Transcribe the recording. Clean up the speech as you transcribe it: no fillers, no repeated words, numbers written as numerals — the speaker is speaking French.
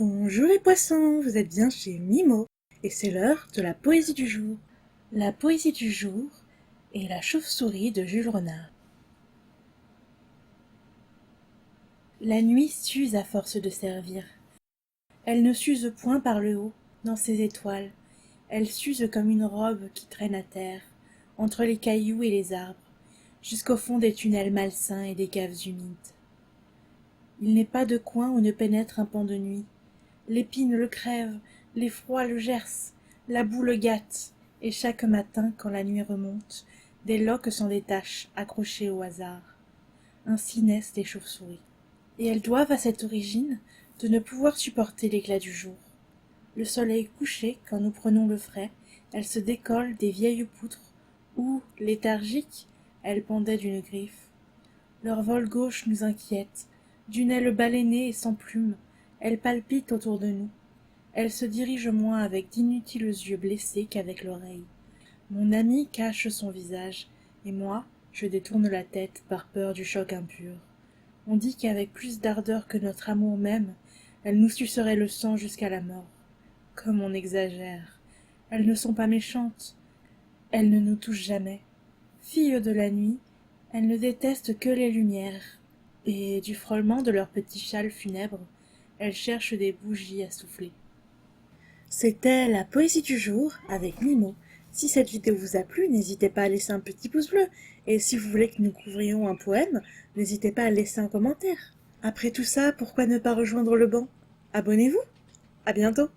Bonjour les poissons, vous êtes bien chez Mimo, et c'est l'heure de la poésie du jour. La poésie du jour est La chauve-souris de Jules Renard. La nuit s'use à force de servir. Elle ne s'use point par le haut, dans ses étoiles. Elle s'use comme une robe qui traîne à terre, entre les cailloux et les arbres, jusqu'au fond des tunnels malsains et des caves humides. Il n'est pas de coin où ne pénètre un pan de nuit. L'épine le crève, l'effroi le gerce, la boue le gâte, et chaque matin, quand la nuit remonte, des loques s'en détachent, accrochées au hasard. Ainsi naissent les chauves-souris. Et elles doivent à cette origine de ne pouvoir supporter l'éclat du jour. Le soleil couché, quand nous prenons le frais, elles se décollent des vieilles poutres où, léthargiques, elles pendaient d'une griffe. Leur vol gauche nous inquiète, d'une aile balénée et sans plume, elles palpitent autour de nous. Elles se dirigent moins avec d'inutiles yeux blessés qu'avec l'oreille. Mon ami cache son visage, et moi, je détourne la tête par peur du choc impur. On dit qu'avec plus d'ardeur que notre amour même, elles nous suceraient le sang jusqu'à la mort. Comme on exagère. Elles ne sont pas méchantes. Elles ne nous touchent jamais. Filles de la nuit, elles ne détestent que les lumières. Et du frôlement de leurs petits châles funèbres, elles cherchent des bougies à souffler. C'était la poésie du jour avec Mimo. Si cette vidéo vous a plu, n'hésitez pas à laisser un petit pouce bleu. Et si vous voulez que nous couvrions un poème, n'hésitez pas à laisser un commentaire. Après tout ça, pourquoi ne pas rejoindre le banc? Abonnez-vous. À bientôt.